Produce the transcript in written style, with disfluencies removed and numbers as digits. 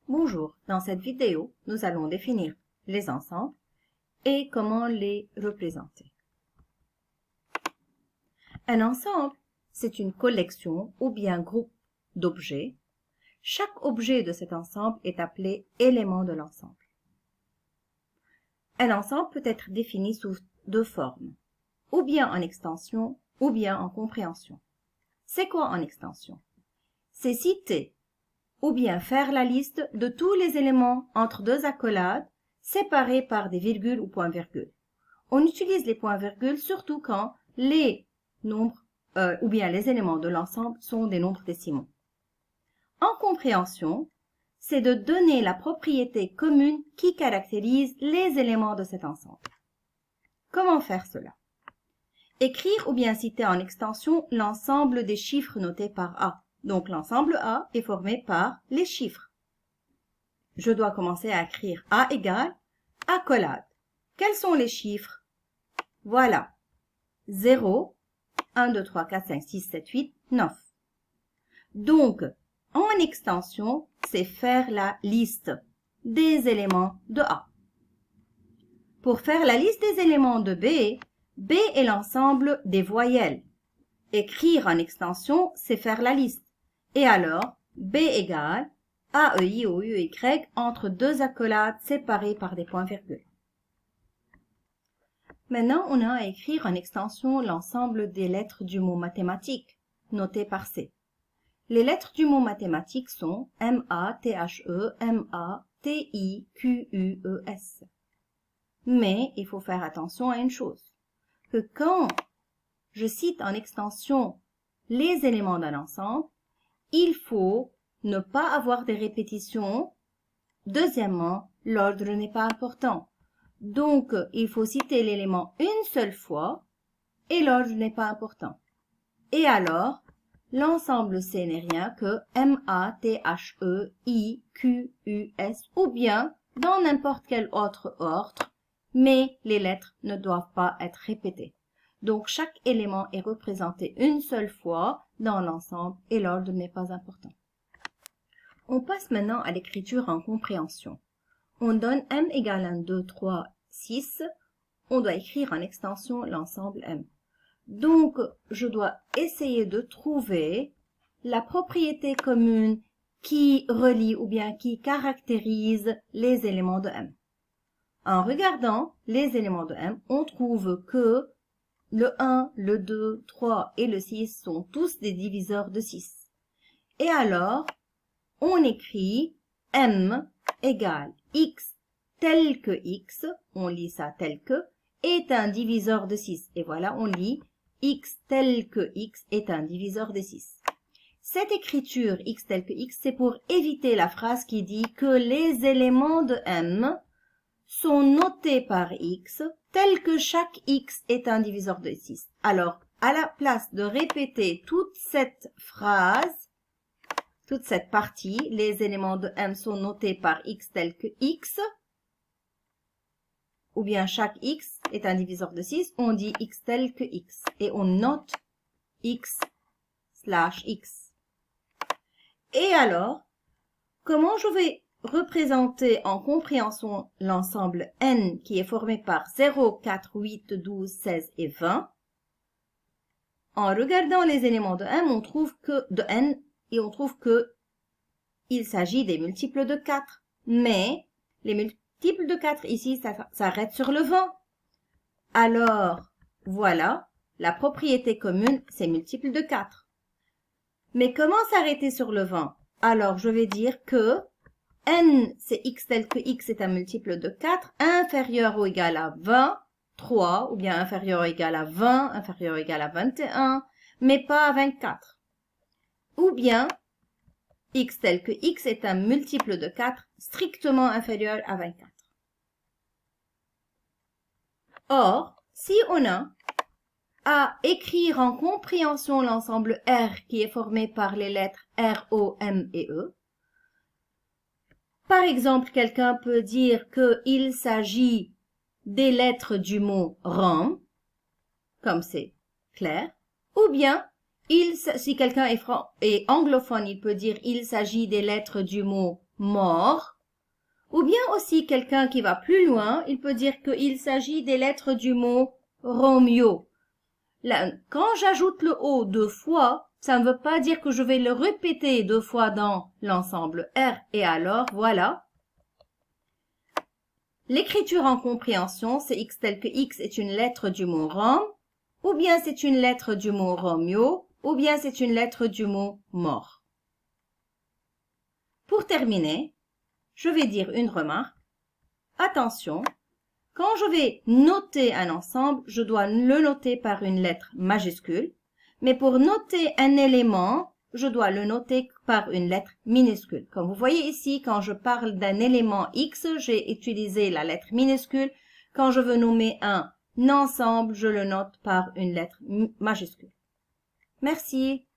Bonjour, dans cette vidéo, nous allons définir les ensembles et comment les représenter. Un ensemble, c'est une collection ou bien groupe d'objets. Chaque objet de cet ensemble est appelé élément de l'ensemble. Un ensemble peut être défini sous deux formes, ou bien en extension ou bien en compréhension. C'est quoi en extension? C'est citer ou bien faire la liste de tous les éléments entre deux accolades séparés par des virgules ou points-virgules. On utilise les points-virgules surtout quand les nombres ou bien les éléments de l'ensemble sont des nombres décimaux. En compréhension, c'est de donner la propriété commune qui caractérise les éléments de cet ensemble. Comment faire cela? Écrire ou bien citer en extension l'ensemble des chiffres notés par A. Donc l'ensemble A est formé par les chiffres. Je dois commencer à écrire A égale accolade. Quels sont les chiffres? Voilà. 0, 1, 2, 3, 4, 5, 6, 7, 8, 9. Donc, en extension, c'est faire la liste des éléments de A. Pour faire la liste des éléments de B, B est l'ensemble des voyelles. Écrire en extension, c'est faire la liste. Et alors, B égale AEI ou UY entre deux accolades séparées par des points-virgules. Maintenant, on a à écrire en extension l'ensemble des lettres du mot mathématique, notées par C. Les lettres du mot mathématique sont M-A-T-H-E, M-A-T-I, Q-U-E-S. Mais il faut faire attention à une chose, que quand je cite en extension les éléments d'un ensemble, il faut ne pas avoir des répétitions. Deuxièmement, l'ordre n'est pas important. Donc, il faut citer l'élément une seule fois et l'ordre n'est pas important. Et alors, l'ensemble C n'est rien que M-A-T-H-E-I-Q-U-S ou bien dans n'importe quel autre ordre, mais les lettres ne doivent pas être répétées. Donc, chaque élément est représenté une seule fois dans l'ensemble et l'ordre n'est pas important. On passe maintenant à l'écriture en compréhension. On donne M égale 1, 2, 3, 6. On doit écrire en extension l'ensemble M. Donc, je dois essayer de trouver la propriété commune qui relie ou bien qui caractérise les éléments de M. En regardant les éléments de M, on trouve que le 1, le 2, 3 et le 6 sont tous des diviseurs de 6. Et alors, on écrit M égale X tel que X, on lit ça tel que, est un diviseur de 6. Et voilà, on lit X tel que X est un diviseur de 6. Cette écriture X tel que X, c'est pour éviter la phrase qui dit que les éléments de M sont notés par X, tel que chaque X est un diviseur de 6. Alors, à la place de répéter toute cette phrase, toute cette partie, les éléments de M sont notés par X tel que X, ou bien chaque X est un diviseur de 6, on dit X tel que X, et on note X slash X. Et alors, comment je vais représenter en compréhension l'ensemble N qui est formé par 0, 4, 8, 12, 16 et 20. En regardant les éléments de M, on trouve que de N et on trouve que il s'agit des multiples de 4. Mais les multiples de 4 ici, ça s'arrête sur le 20. Alors, voilà, la propriété commune, c'est multiple de 4. Mais comment s'arrêter sur le 20? Alors, je vais dire que N, c'est X tel que X est un multiple de 4, inférieur ou égal à 20, 3, ou bien inférieur ou égal à 20, inférieur ou égal à 21, mais pas à 24. Ou bien, X tel que X est un multiple de 4, strictement inférieur à 24. Or, si on a à écrire en compréhension l'ensemble R qui est formé par les lettres R, O, M et E, par exemple, quelqu'un peut dire qu'il s'agit des lettres du mot RAM, comme c'est clair, ou bien, si quelqu'un est anglophone, il peut dire il s'agit des lettres du mot mort. Ou bien aussi quelqu'un qui va plus loin, il peut dire qu'il s'agit des lettres du mot Romeo. Là, quand j'ajoute le O 2 fois, ça ne veut pas dire que je vais le répéter 2 fois dans l'ensemble R et alors voilà. L'écriture en compréhension, c'est X tel que X est une lettre du mot Rome, ou bien c'est une lettre du mot Romeo, ou bien c'est une lettre du mot mort. Pour terminer, je vais dire une remarque. Attention, quand je vais noter un ensemble, je dois le noter par une lettre majuscule, mais pour noter un élément, je dois le noter par une lettre minuscule. Comme vous voyez ici, quand je parle d'un élément X, j'ai utilisé la lettre minuscule. Quand je veux nommer un ensemble, je le note par une lettre majuscule. Merci.